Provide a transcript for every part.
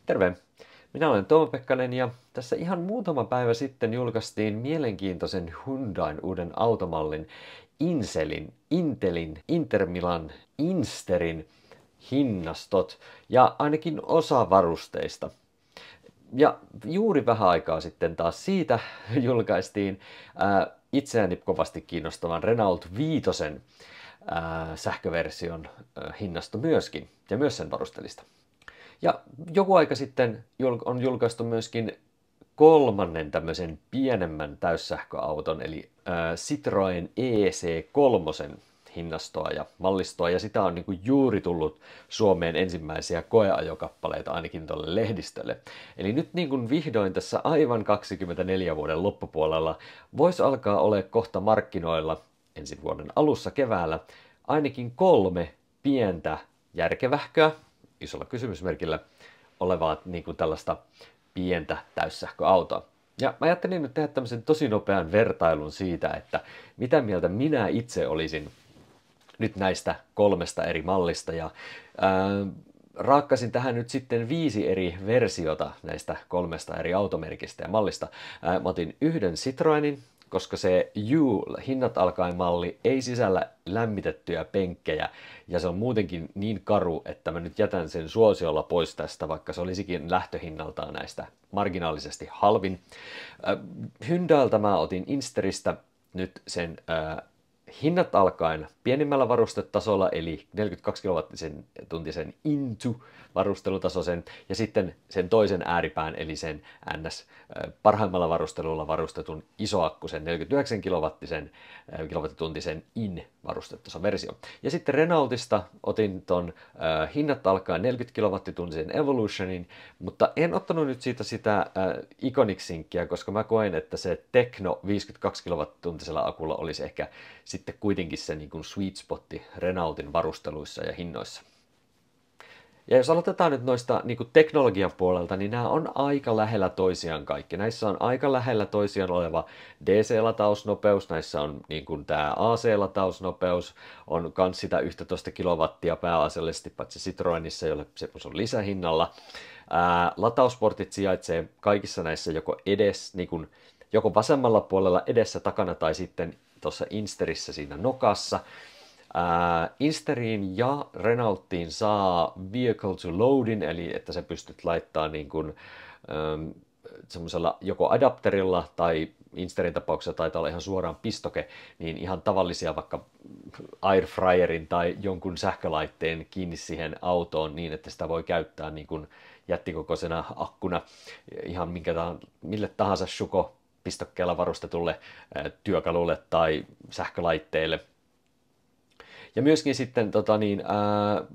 Terve! Minä olen Tuomo Pekkanen ja tässä ihan muutama päivä sitten julkaistiin mielenkiintoisen Hyundain uuden automallin Intelin, Intermilan, Insterin hinnastot ja ainakin osa varusteista. Ja juuri vähän aikaa sitten taas siitä julkaistiin itseäni kovasti kiinnostavan Renault 5 sähköversion hinnasto myöskin, ja myös sen varustelista. Ja joku aika sitten on julkaistu myöskin kolmannen tämmöisen pienemmän täyssähköauton, eli Citroën EC3 hinnastoa ja mallistoa, ja sitä on niin kuin juuri tullut Suomeen ensimmäisiä koeajokappaleita ainakin tuolle lehdistölle. Eli nyt niin kuin vihdoin tässä aivan 24 vuoden loppupuolella voisi alkaa olla kohta markkinoilla ensi vuoden alussa keväällä ainakin 3 pientä järkevähköä, isolla kysymysmerkillä, olevaa niin kuin tällaista pientä täyssähköautoa. Ja mä ajattelin nyt tehdä tämmöisen tosi nopean vertailun siitä, että mitä mieltä minä itse olisin nyt näistä 3 eri mallista. Ja raakkasin tähän nyt sitten 5 eri versiota näistä 3 eri automerkistä ja mallista. Mä otin yhden Citroenin, koska se hinnat alkaen malli ei sisällä lämmitettyjä penkkejä ja se on muutenkin niin karu, että mä nyt jätän sen suosiolla pois tästä, vaikka se olisikin lähtöhinnaltaan näistä marginaalisesti halvin. Hyundailta mä otin Insteristä nyt sen hinnat alkaen pienimmällä varustetasolla, eli 42 kWh Into-varustelutasoisen, ja sitten sen toisen ääripään, eli sen NS parhaimmalla varustelulla varustetun isoakkusen 49 kWh In-varustetason versio. Ja sitten Renaultista otin ton hinnat alkaen 40 kWh Evolutionin, mutta en ottanut nyt siitä sitä Iconic-sinkkiä, koska mä koen, että se Tekno 52 kWh akulla olisi ehkä sitten kuitenkin se niin kuin sweet spotti Renaultin varusteluissa ja hinnoissa. Ja jos aloitetaan nyt noista niin kuin teknologian puolelta, niin nämä on aika lähellä toisiaan kaikki. Näissä on aika lähellä toisiaan oleva DC-latausnopeus, näissä on niin kuin tämä AC-latausnopeus, on myös sitä 11 kilowattia pääasiallisesti, paitsi Citroenissa, jolle se on lisähinnalla. Latausportit sijaitsee kaikissa näissä joko vasemmalla puolella edessä, takana tai sitten tuossa Insterissä siinä nokassa. Insteriin ja Renaultiin saa vehicle to loadin, eli että sä pystyt laittamaan niin kuin, semmoisella joko adapterilla tai Insterin tapauksessa taitaa olla ihan suoraan pistoke, niin ihan tavallisia vaikka airfryerin tai jonkun sähkölaitteen kiinni siihen autoon niin, että sitä voi käyttää niin kuin jättikokoisena akkuna ihan mille tahansa Shuko pistokkeella varustetulle työkalulle tai sähkölaitteelle. Ja myöskin sitten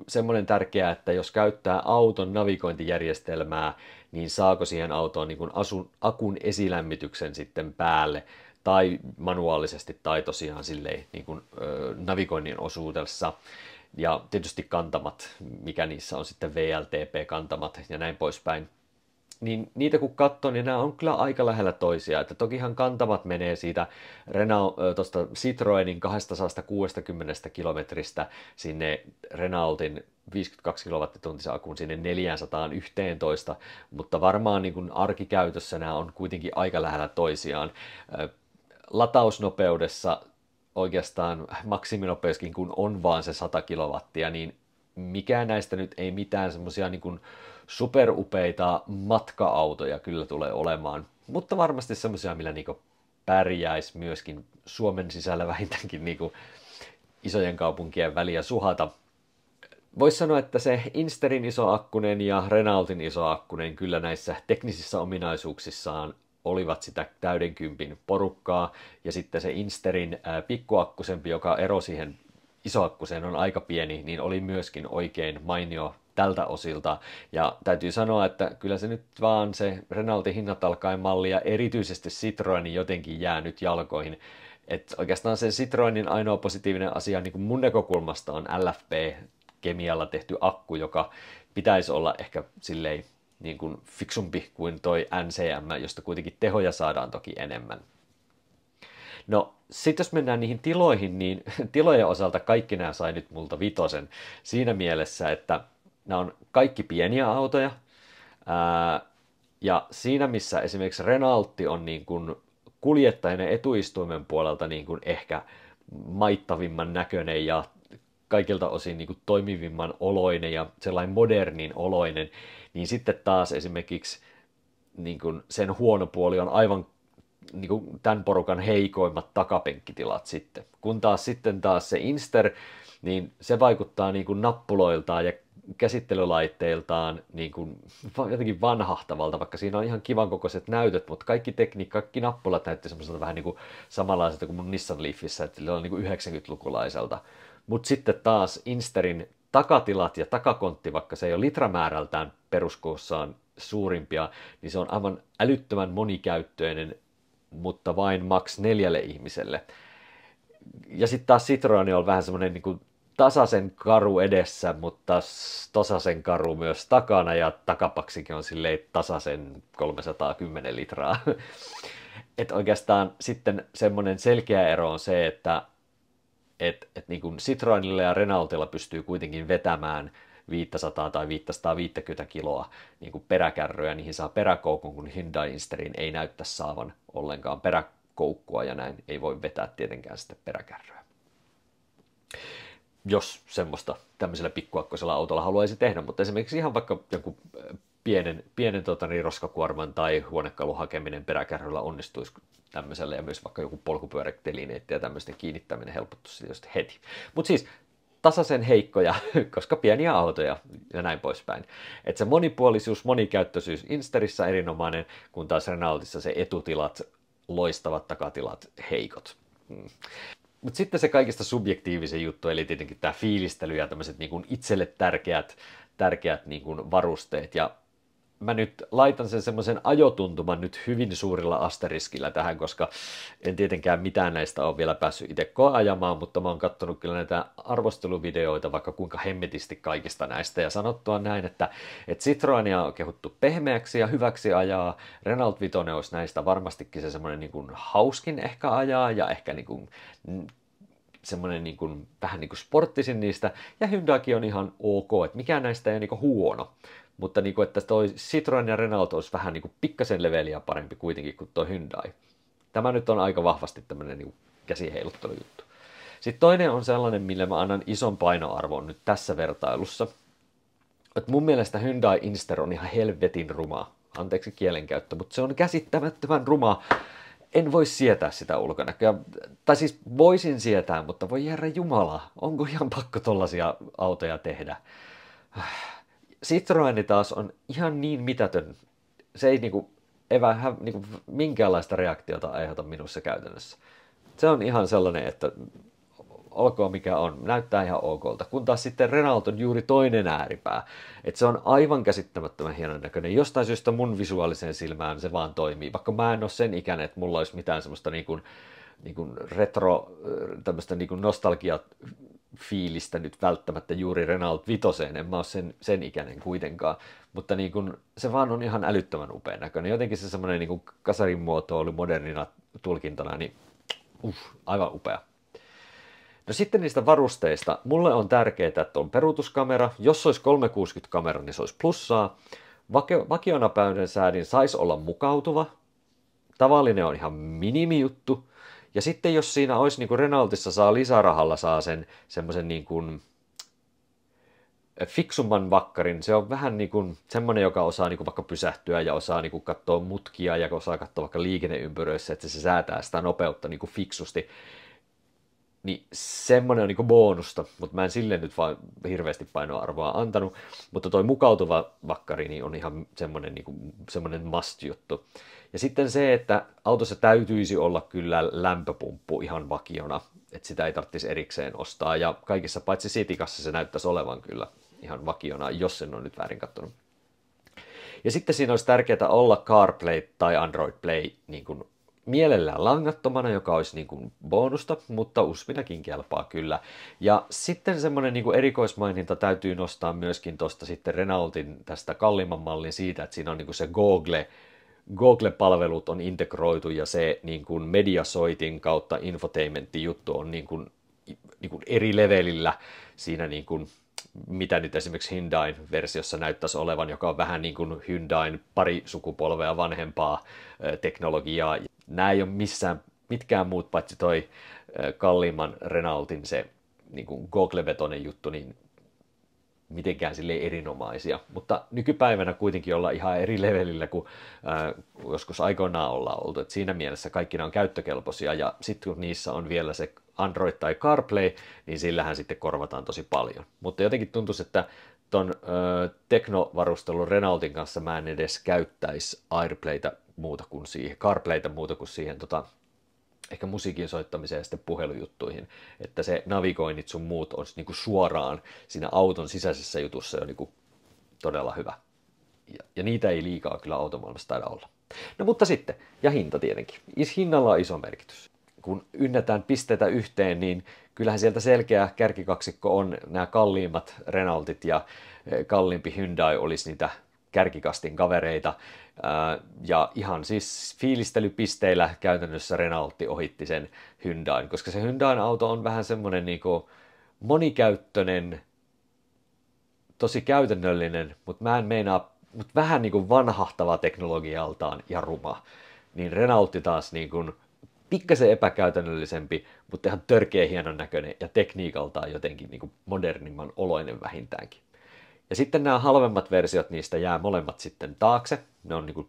semmoinen tärkeää, että jos käyttää auton navigointijärjestelmää, niin saako siihen autoon niin kuin akun esilämmityksen sitten päälle tai manuaalisesti tai tosiaan silleen niin kuin, navigoinnin osuudessa. Ja tietysti kantamat, mikä niissä on sitten VLTP-kantamat ja näin poispäin. Niin niitä kun katsoo, niin nämä on kyllä aika lähellä toisiaan. Että tokihan kantamat menee siitä tuosta Citroenin 260 kilometristä sinne Renaultin 52 kWh akun sinne 411, mutta varmaan niin kuin arkikäytössä nämä on kuitenkin aika lähellä toisiaan. Latausnopeudessa oikeastaan maksiminopeuskin, kun on vaan se 100 kilowattia, niin mikään näistä nyt ei mitään semmoisia niin kuin superupeita matka-autoja kyllä tulee olemaan, mutta varmasti semmoisia, millä niinku pärjäisi myöskin Suomen sisällä vähintäänkin niinku isojen kaupunkien väliä suhata. Voisi sanoa, että se Insterin isoakkunen ja Renaultin isoakkunen kyllä näissä teknisissä ominaisuuksissaan olivat sitä täydenkympin porukkaa, ja sitten se Insterin pikkuakkusempi, joka ero siihen isoakkuseen on aika pieni, niin oli myöskin oikein mainio tältä osilta. Ja täytyy sanoa, että kyllä se nyt vaan se Renaultin hinnat alkaen malli ja erityisesti Citroenin jotenkin jää nyt jalkoihin. Et oikeastaan se Citroenin ainoa positiivinen asia niin kuin mun näkökulmasta on LFP-kemialla tehty akku, joka pitäisi olla ehkä silleen niin kuin fiksumpi kuin toi NCM, josta kuitenkin tehoja saadaan toki enemmän. No, sitten jos mennään niihin tiloihin, niin tilojen osalta kaikki nämä sai nyt multa 5 siinä mielessä, että nämä on kaikki pieniä autoja. Ja siinä, missä esimerkiksi Renault on niin kuin kuljettajan ja etuistuimen puolelta niin kuin ehkä maittavimman näköinen ja kaikilta osin niin kuin toimivimman oloinen ja sellainen modernin oloinen, niin sitten taas esimerkiksi niin kuin sen huono puoli on aivan niin kuin tämän porukan heikoimmat takapenkkitilat sitten. Kun taas sitten taas se Inster, niin se vaikuttaa niin kuin nappuloiltaan ja käsittelylaitteiltaan niin kuin jotenkin vanhahtavalta, vaikka siinä on ihan kivan kokoiset näytöt, mutta kaikki tekniikka, kaikki nappulat näytti semmoiselta vähän niin kuin samanlaiselta kuin mun Nissan Leafissä, että se on niin kuin 90-lukulaiselta. Mutta sitten taas Insterin takatilat ja takakontti, vaikka se ei ole litramäärältään peruskoossaan suurimpia, niin se on aivan älyttömän monikäyttöinen, mutta vain maks 4 ihmiselle. Ja sitten taas Citroen on vähän semmoinen niin kuin tasaisen karu edessä, mutta tasaisen karu myös takana, ja takapaksikin on silleen tasaisen 310 litraa. Että oikeastaan sitten semmoinen selkeä ero on se, että niin kuin Citroenilla ja Renaultilla pystyy kuitenkin vetämään 500 tai 550 kiloa niin kuin peräkärryä, niihin saa peräkoukun, kun Hyundai Insterin ei näyttä saavan ollenkaan peräkoukkua, ja näin ei voi vetää tietenkään sitten peräkärryä. Jos semmoista tämmöisellä pikkuakkoisella autolla haluaisi tehdä, mutta esimerkiksi ihan vaikka jonkun pienen roskakuorman tai huonekalun hakeminen peräkärryllä onnistuisi tämmöisellä, ja myös vaikka joku polkupyörätelineetti ja tämmöisten kiinnittäminen helpottuisi tietysti heti. Mutta siis tasaisen heikkoja, koska pieniä autoja ja näin poispäin. Että se monipuolisuus, monikäyttöisyys Insterissä erinomainen, kun taas Renaultissa se etutilat, loistavat takatilat, heikot. Mutta sitten se kaikista subjektiivisen juttu, eli tietenkin tämä fiilistely ja tämmöiset niin kuin itselle tärkeät niin kuin varusteet. Ja mä nyt laitan sen semmoisen ajotuntuman nyt hyvin suurilla asteriskillä tähän, koska en tietenkään mitään näistä ole vielä päässyt itse ajamaan, mutta mä oon katsonut kyllä näitä arvosteluvideoita vaikka kuinka hemmetisti kaikista näistä, ja sanottua näin, että Citroenia on kehuttu pehmeäksi ja hyväksi ajaa, Renault 5 olisi näistä varmastikin se semmoinen niin kuin hauskin ehkä ajaa, ja ehkä niin kuin semmoinen niin kuin, vähän niin kuin sporttisin niistä, ja Hyundaikin on ihan ok, että mikään näistä ei ole niin kuin huono. Mutta niin kuin, että toi Citroen ja Renault olisi vähän niin kuin pikkasen leveliä parempi kuitenkin kuin tuo Hyundai. Tämä nyt on aika vahvasti tämmöinen niin käsiheiluttelujuttu. Sitten toinen on sellainen, mille mä annan ison painoarvon nyt tässä vertailussa. Että mun mielestä Hyundai Inster on ihan helvetin ruma. Anteeksi kielenkäyttö, mutta se on käsittämättömän ruma. En voi sietää sitä ulkonäköä. Tai siis voisin sietää, mutta voi herra jumala, onko ihan pakko tollaisia autoja tehdä? Citroen taas on ihan niin mitätön. Se ei niinku minkäänlaista reaktiota aiheuta minussa käytännössä. Se on ihan sellainen, että olkoon mikä on, näyttää ihan okolta. Kun taas sitten Renault on juuri toinen ääripää. Että se on aivan käsittämättömän hienon näköinen. Jostain syystä mun visuaaliseen silmään se vaan toimii. Vaikka mä en ole sen ikäinen, että mulla olisi mitään semmoista niin kuin retro, tämmöistä niin kuin nostalgia-fiilistä nyt välttämättä juuri Renault 5, en mä ole sen ikäinen kuitenkaan, mutta niin kuin, se vaan on ihan älyttömän upean näköinen. Jotenkin se semmoinen niin kuin kasarin muotoilu modernina tulkintana, niin aivan upea. No sitten niistä varusteista. Mulle on tärkeää, että on peruutuskamera. Jos olisi 360-kamera, niin se olisi plussaa. Vakionapäyden säädin saisi olla mukautuva. Tavallinen on ihan minimijuttu. Ja sitten jos siinä olisi niin kuin Renaultissa saa lisärahalla saa semmoisen niin kuin fiksumman vakkarin, se on vähän niin kuin semmoinen, joka osaa niin kuin vaikka pysähtyä ja osaa niin kuin katsoa mutkia ja osaa katsoa vaikka liikenneympyröissä, että se säätää sitä nopeutta niin kuin fiksusti. Niin semmoinen on niin kuin bonusta, mutta mä en sille nyt vaan hirveästi painoarvoa antanut. Mutta toi mukautuva vakkari niin on ihan semmoinen, niin kuin, semmoinen must-juttu. Ja sitten se, että autossa täytyisi olla kyllä lämpöpumppu ihan vakiona, että sitä ei tarvitsisi erikseen ostaa. Ja kaikissa paitsi Citicassa se näyttäisi olevan kyllä ihan vakiona, jos sen on nyt väärin katsonut. Ja sitten siinä olisi tärkeää olla CarPlay tai Android Play niin kuin mielellään langattomana, joka olisi niin kuin bonusta, mutta USB-näkin kelpaa kyllä. Ja sitten semmoinen niin kuin erikoismaininta täytyy nostaa myöskin tuosta sitten Renaultin tästä kalliimman mallin siitä, että siinä on niin kuin se Google-palvelut on integroitu ja se niin kuin mediasoitin kautta infotainmentti-juttu on niin kuin eri levelillä siinä niin kuin mitä nyt esimerkiksi Hyundain versiossa näyttäisi olevan, joka on vähän niin kuin Hyundain pari sukupolvea vanhempaa teknologiaa. Nämä ei ole mitkään muut paitsi toi kalliimman Renaultin se niin kuin Google-vetoinen juttu, niin mitenkään silleen erinomaisia. Mutta nykypäivänä kuitenkin ollaan ihan eri levelillä kuin joskus aikoinaan ollaan oltu. Et siinä mielessä kaikki ne on käyttökelpoisia, ja sitten kun niissä on vielä se Android tai CarPlay, niin sillähän sitten korvataan tosi paljon. Mutta jotenkin tuntuisi, että ton teknovarustelun Renaultin kanssa mä en edes käyttäisi AirPlaytä muuta kuin siihen, CarPlaytä muuta kuin siihen ehkä musiikin soittamiseen ja sitten puhelujuttuihin, että se navigoinnit sun muut olisi niinku suoraan siinä auton sisäisessä jutussa jo niinku todella hyvä. Ja niitä ei liikaa kyllä automaailmassa taida olla. No mutta sitten, ja hinta tietenkin. Hinnalla on iso merkitys. Kun ynnätään pisteitä yhteen, niin kyllähän sieltä selkeä kärkikaksikko on nämä kalliimmat Renaultit ja kalliimpi Hyundai olisi niitä kärkikastin kavereita. Ja ihan siis fiilistelypisteillä käytännössä Renaultti ohitti sen Hyundain, koska se Hyundain auto on vähän semmoinen niinku monikäyttöinen, tosi käytännöllinen, mutta vähän niin kuin vanhahtava teknologialtaan ja ruma. Niin Renaultti taas niin kuin pikkasen epäkäytännöllisempi, mutta ihan törkeä hienon näköinen ja tekniikaltaan jotenkin niin kuin modernimman oloinen vähintäänkin. Ja sitten nämä halvemmat versiot niistä jää molemmat sitten taakse. Ne on niin kuin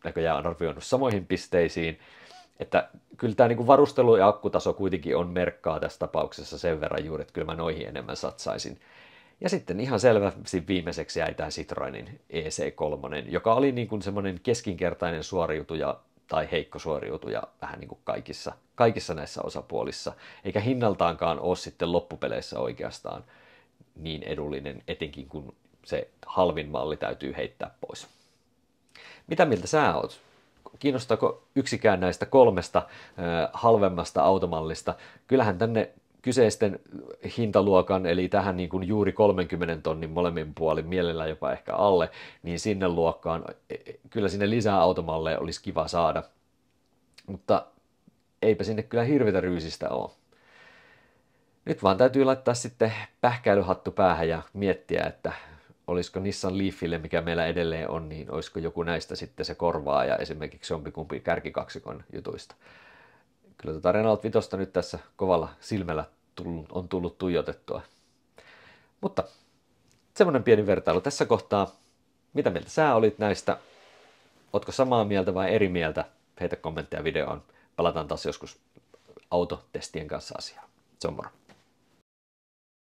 näköjään arvioinut samoihin pisteisiin. Että kyllä tämä niin kuin varustelu ja akkutaso kuitenkin on merkkaa tässä tapauksessa sen verran juuri, että kyllä mä noihin enemmän satsaisin. Ja sitten ihan selvästi viimeiseksi jäi tämä Citroenin EC3, joka oli niin kuin semmoinen keskinkertainen suoriutuja tai heikko suoriutuja vähän niin kuin kaikissa näissä osapuolissa. Eikä hinnaltaankaan ole sitten loppupeleissä oikeastaan niin edullinen, etenkin kun se halvin malli täytyy heittää pois. Mitä mieltä sä oot? Kiinnostaako yksikään näistä kolmesta halvemmasta automallista? Kyllähän tänne kyseisten hintaluokan, eli tähän niin kuin juuri 30 tonnin molemmin puolin, mielellään jopa ehkä alle, niin sinne luokkaan, kyllä sinne lisää automalleja olisi kiva saada, mutta eipä sinne kyllä hirveätä ryysistä ole. Nyt vaan täytyy laittaa sitten pähkäilyhattu päähän ja miettiä, että olisiko Nissan Leafille, mikä meillä edelleen on, niin olisiko joku näistä sitten se korvaaja esimerkiksi jompikumpi kärkikaksikon jutuista. Kyllä Renault 5 nyt tässä kovalla silmällä on tullut tuijotettua. Mutta semmoinen pieni vertailu tässä kohtaa. Mitä mieltä sä olit näistä? Ootko samaa mieltä vai eri mieltä? Heitä kommentteja videoon. Palataan taas joskus autotestien kanssa asiaan. Se on moro.